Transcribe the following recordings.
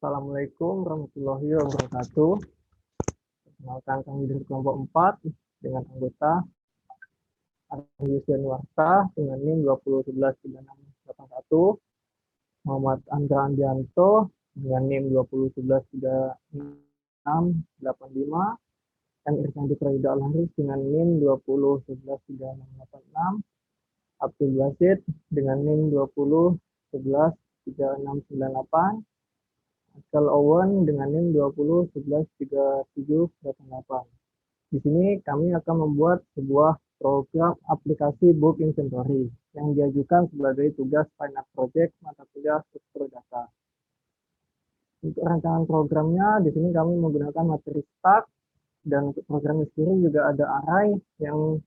Assalamualaikum warahmatullahi wabarakatuh. Perkenalkan kami dari kelompok 4 dengan anggota Ardius Januarta dengan NIM 20113681, Muhammad Andra Andianto dengan NIM 20113685, dan Irfan Ditra Al-Haris dengan NIM 20113686, Abdul Basit dengan NIM 20113698, Michael Owen dengan NIM 20113788. Di sini kami akan membuat sebuah program aplikasi book inventory yang diajukan sebagai tugas final project mata kuliah struktur data. Untuk rancangan programnya, di sini kami menggunakan materi stack, dan untuk programnya sendiri juga ada array, yang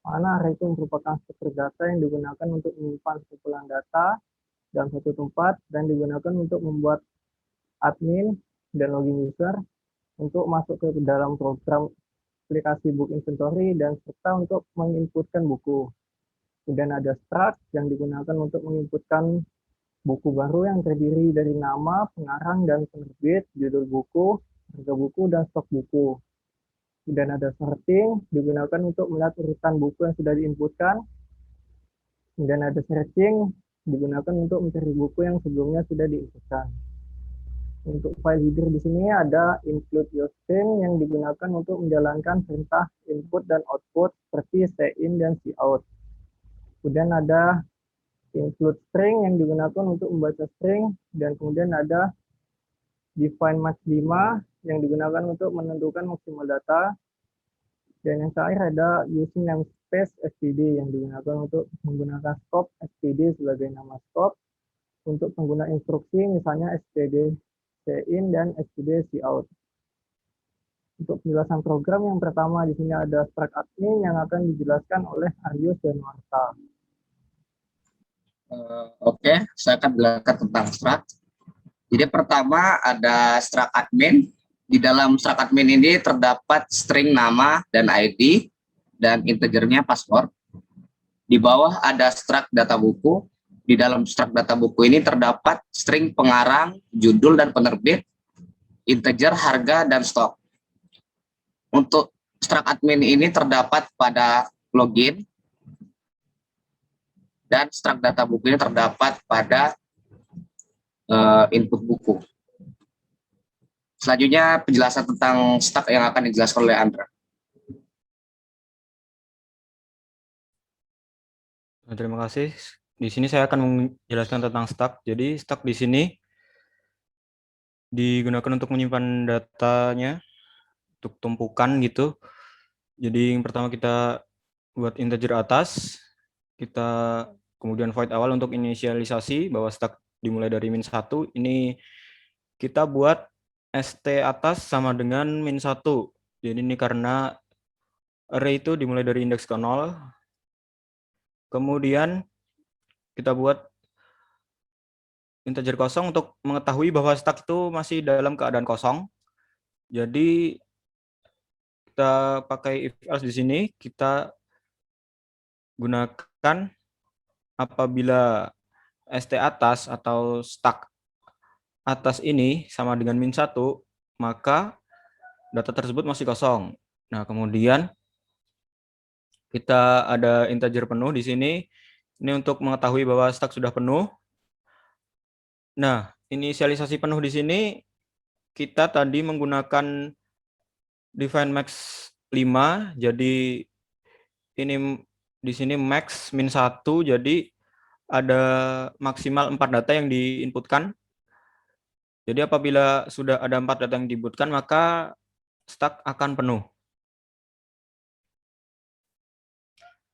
mana array itu merupakan struktur data yang digunakan untuk menyimpan kumpulan data dalam satu tempat dan digunakan untuk membuat admin dan login user untuk masuk ke dalam program aplikasi book inventory dan serta untuk menginputkan buku. Kemudian ada struct yang digunakan untuk menginputkan buku baru yang terdiri dari nama, pengarang, dan penerbit, judul buku, harga buku, dan stok buku. Kemudian ada sorting digunakan untuk melihat urutan buku yang sudah diinputkan. Kemudian ada searching digunakan untuk mencari buku yang sebelumnya sudah diinputkan. Untuk file header di sini ada include your string yang digunakan untuk menjalankan perintah input dan output seperti in dan out. Kemudian ada include string yang digunakan untuk membaca string, dan kemudian ada define max 5 yang digunakan untuk menentukan maksimal data. Dan yang terakhir ada using namespace std yang digunakan untuk menggunakan scope std sebagai nama scope untuk pengguna instruksi, misalnya std in dan std out. Untuk penjelasan program yang pertama di sini ada struct admin yang akan dijelaskan oleh Ardius Januarta. Oke, saya akan jelaskan tentang struct. Jadi pertama ada struct admin. Di dalam struct admin ini terdapat string nama dan ID dan integernya password. Di bawah ada struct data buku. Di dalam struct data buku ini terdapat string pengarang, judul dan penerbit, integer, harga, dan stok. Untuk struct admin ini terdapat pada login, dan struct data buku ini terdapat pada input buku. Selanjutnya penjelasan tentang stack yang akan dijelaskan oleh Andra. Terima kasih. Di sini saya akan menjelaskan tentang stack. Jadi stack di sini digunakan untuk menyimpan datanya, untuk tumpukan gitu. Jadi yang pertama kita buat integer atas, kita kemudian void awal untuk inisialisasi bahwa stack dimulai dari -1. Ini kita buat st atas sama dengan -1. Jadi ini karena array itu dimulai dari indeks ke 0. Kemudian kita buat integer kosong untuk mengetahui bahwa stack itu masih dalam keadaan kosong. Jadi kita pakai if else di sini, kita gunakan apabila st atas atau stack atas ini sama dengan -1, maka data tersebut masih kosong. Nah, kemudian kita ada integer penuh di sini. Ini untuk mengetahui bahwa stack sudah penuh. Nah, inisialisasi penuh di sini kita tadi menggunakan define max 5, jadi ini di sini max -1, jadi ada maksimal 4 data yang diinputkan. Jadi apabila sudah ada 4 data yang diinputkan, maka stack akan penuh.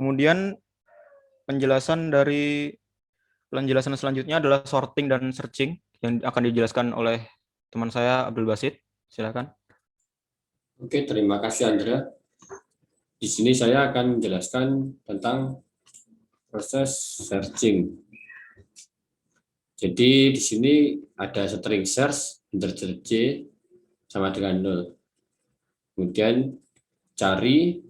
Kemudian penjelasan selanjutnya adalah sorting dan searching yang akan dijelaskan oleh teman saya Abdul Basit. Silakan. Oke, terima kasih Andra. Di sini saya akan menjelaskan tentang proses searching. Jadi di sini ada string search integer c sama dengan 0. Kemudian cari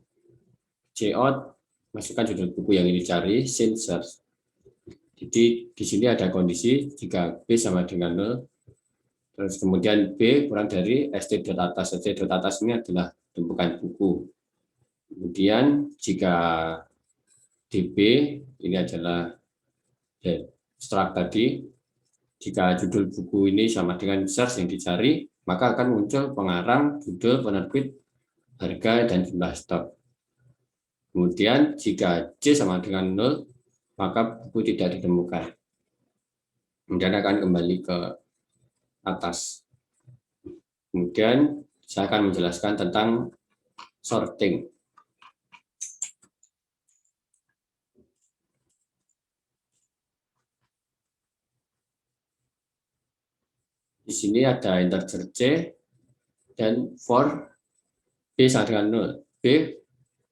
cout, masukkan judul buku yang ini cari, sin search. Jadi di sini ada kondisi jika b sama dengan 0, Terus kemudian B kurang dari st.atas. st.atas ini adalah tumpukan buku. Kemudian jika DB ini adalah strak tadi, jika judul buku ini sama dengan search yang dicari, maka akan muncul pengarang, judul, penerbit, harga, dan jumlah stok. Kemudian jika C sama dengan 0, maka buku tidak ditemukan. Kemudian akan kembali ke atas. Kemudian saya akan menjelaskan tentang sorting. Di sini ada integer C dan for B sama dengan 0. B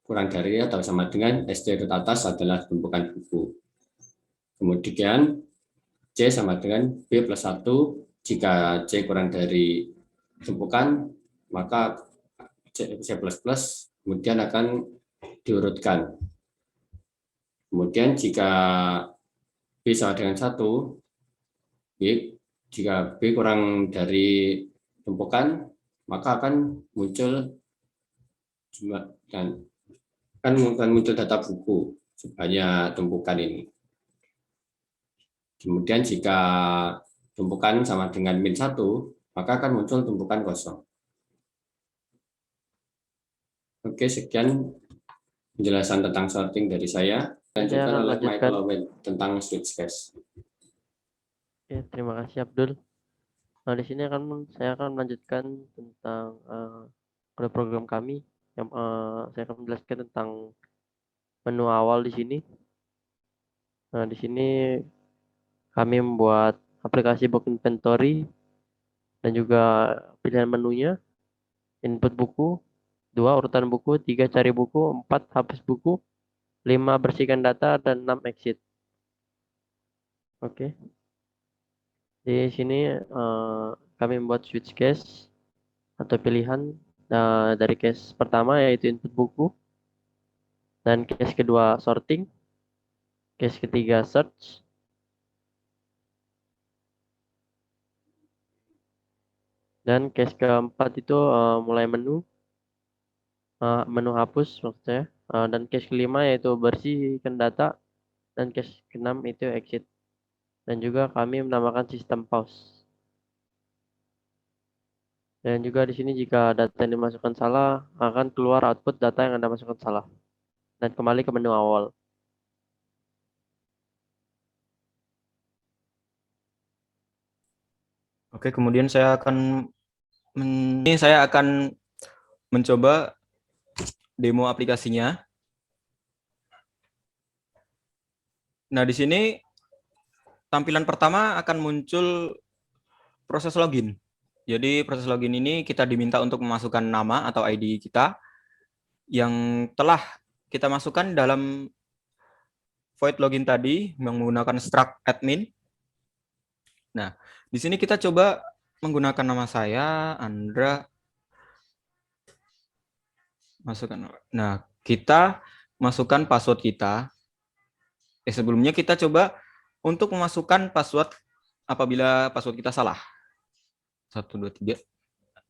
kurang dari atau sama dengan st.atas adalah tumpukan buku. Kemudian C sama dengan B plus 1. Jika C kurang dari tumpukan, maka C++ kemudian akan diurutkan. Kemudian jika B sama dengan 1, B, jika B kurang dari tumpukan, maka akan muncul jumlah dan akan muncul data buku sebanyak tumpukan ini. Kemudian jika tumpukan sama dengan min 1, maka akan muncul tumpukan kosong. Oke, sekian penjelasan tentang sorting dari saya. Lanjutkan oleh Michael Owen tentang switch cache. Ya, terima kasih Abdul. Nah, di sini saya akan melanjutkan tentang program kami. Yang saya akan menjelaskan tentang menu awal di sini. Nah, di sini kami membuat aplikasi book inventory dan juga pilihan menunya, input buku, 2 urutan buku, 3 cari buku, 4 hapus buku, 5 bersihkan data, dan 6 exit. Oke. Di sini kami membuat switch case atau pilihan dari case pertama yaitu input buku, dan case kedua sorting, case ketiga search, dan case keempat itu mulai menu hapus maksudnya, dan case kelima yaitu bersihkan data, dan case keenam itu exit. Dan juga kami menambahkan sistem pause. Dan juga di sini jika data yang dimasukkan salah, akan keluar output data yang Anda masukkan salah. Dan kembali ke menu awal. Oke, kemudian saya akan mencoba demo aplikasinya. Nah, di sini tampilan pertama akan muncul proses login. Jadi proses login ini kita diminta untuk memasukkan nama atau ID kita yang telah kita masukkan dalam void login tadi menggunakan struct admin. Nah, di sini kita coba menggunakan nama saya, Andra. Masukkan. Nah, kita masukkan password kita. Sebelumnya kita coba untuk memasukkan password apabila password kita salah. 1, 2, 3.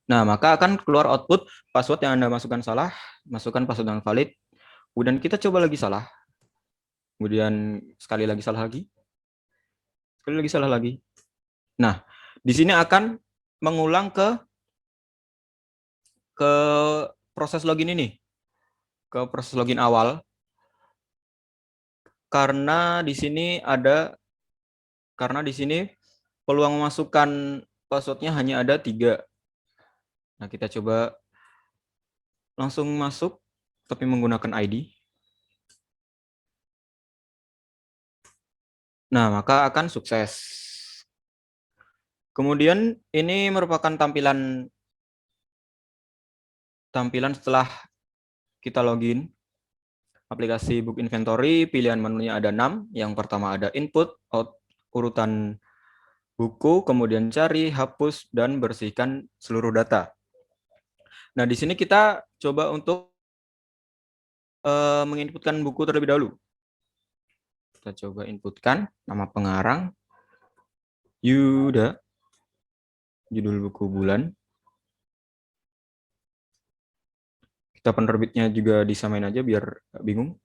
Nah, maka akan keluar output password yang Anda masukkan salah, masukkan password yang valid, kemudian kita coba lagi salah, kemudian sekali lagi salah lagi, sekali lagi salah lagi. Nah, di sini akan mengulang ke proses login ini, ke proses login awal, karena di sini peluang memasukkan passwordnya hanya ada 3. Nah, kita coba langsung masuk, tapi menggunakan ID. Nah, maka akan sukses. Kemudian ini merupakan tampilan setelah kita login. Aplikasi Book Inventory, pilihan menunya ada 6. Yang pertama ada input, urutan buku, kemudian cari, hapus, dan bersihkan seluruh data. Nah, di sini kita coba untuk menginputkan buku terlebih dahulu. Kita coba inputkan nama pengarang, Yuda. judul buku bulan. Kita penerbitnya juga disamain aja biar nggak bingung.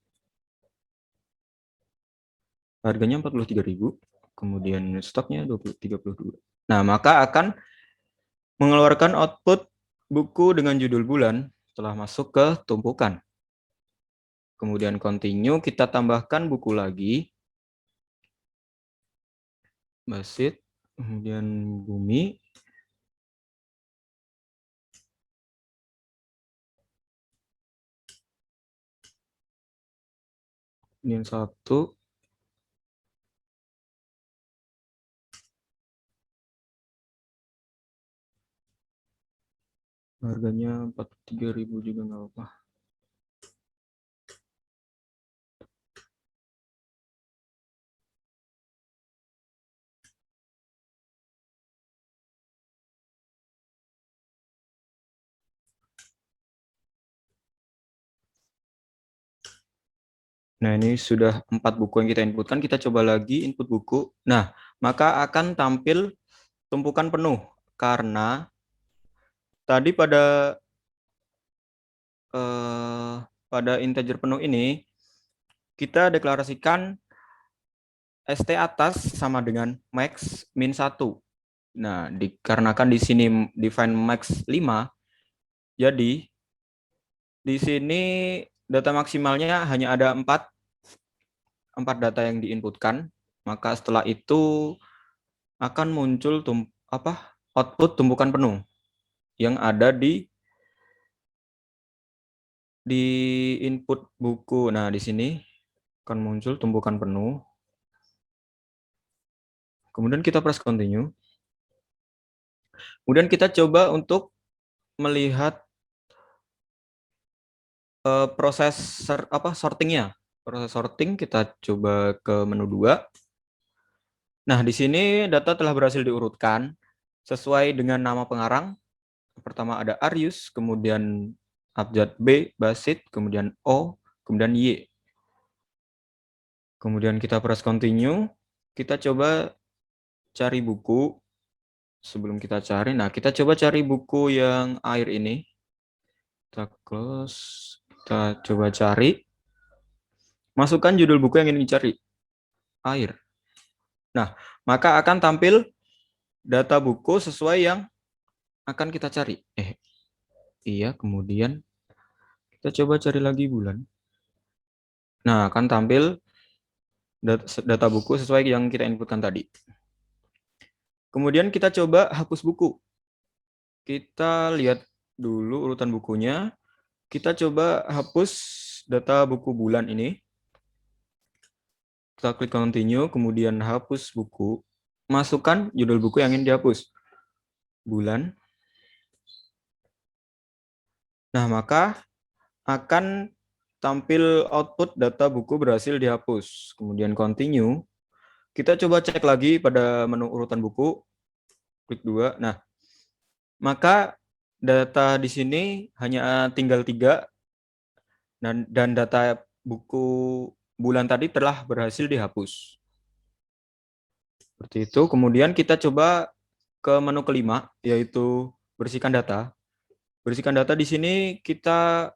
Harganya 43.000, kemudian stoknya 32. Nah, maka akan mengeluarkan output buku dengan judul bulan setelah masuk ke tumpukan. Kemudian continue, kita tambahkan buku lagi. Basit, kemudian bumi. Ini yang satu. Harganya 43.000 juga nggak apa-apa. Nah, ini sudah 4 buku yang kita inputkan. Kita coba lagi input buku. Nah, maka akan tampil tumpukan penuh. Karena tadi pada integer penuh ini, kita deklarasikan ST atas sama dengan max min 1. Nah, dikarenakan di sini define max 5, jadi di sini data maksimalnya hanya ada 4 data yang diinputkan, maka setelah itu akan muncul output tumpukan penuh yang ada di input buku. Nah, di sini akan muncul tumpukan penuh. Kemudian kita press continue. Kemudian kita coba untuk melihat proses sortingnya. Proses sorting kita coba ke menu 2. Nah, di sini data telah berhasil diurutkan sesuai dengan nama pengarang. Pertama ada Arius, kemudian abjad B, Basit, kemudian O, kemudian Y. Kemudian kita press continue. Kita coba cari buku. Sebelum kita cari, nah kita coba cari buku yang air ini. Kita close. Kita coba cari. Masukkan judul buku yang ingin dicari. Air. Nah, maka akan tampil data buku sesuai yang akan kita cari. Iya, kemudian kita coba cari lagi bulan. Nah, akan tampil data buku sesuai yang kita inputkan tadi. Kemudian kita coba hapus buku. Kita lihat dulu urutan bukunya. Kita coba hapus data buku bulan ini. Kita klik continue, kemudian hapus buku. Masukkan judul buku yang ingin dihapus. Bulan. Nah, maka akan tampil output data buku berhasil dihapus. Kemudian continue. Kita coba cek lagi pada menu urutan buku. Klik 2. Nah, maka data di sini hanya tinggal 3. Dan data buku bulan tadi telah berhasil dihapus. Seperti itu. Kemudian kita coba ke menu kelima, yaitu bersihkan data. Bersihkan data di sini kita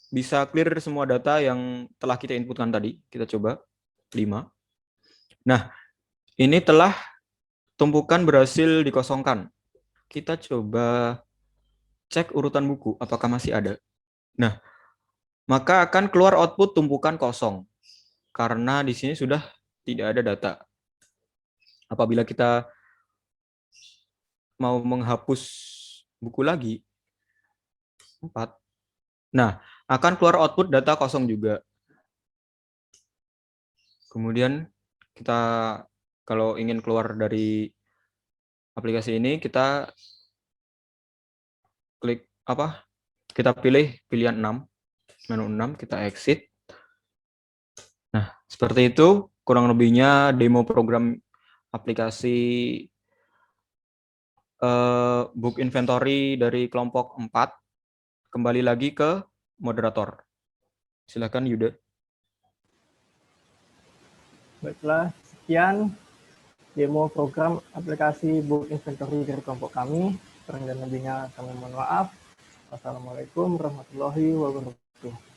bisa clear semua data yang telah kita inputkan tadi. Kita coba 5. Nah, ini telah tumpukan berhasil dikosongkan. Kita coba cek urutan buku, apakah masih ada. Nah, maka akan keluar output tumpukan kosong. Karena di sini sudah tidak ada data. Apabila kita mau menghapus buku lagi, 4. Nah, akan keluar output data kosong juga. Kemudian kita kalau ingin keluar dari aplikasi ini, kita klik kita pilih pilihan 6, menu 6, kita exit. Nah, seperti itu kurang lebihnya demo program aplikasi book inventory dari kelompok 4. Kembali lagi ke moderator. Silakan Yuda. Baiklah, sekian demo program aplikasi book inventory dari kelompok kami. Kurang dan lebihnya kami mohon maaf. Wassalamualaikum warahmatullahi wabarakatuh.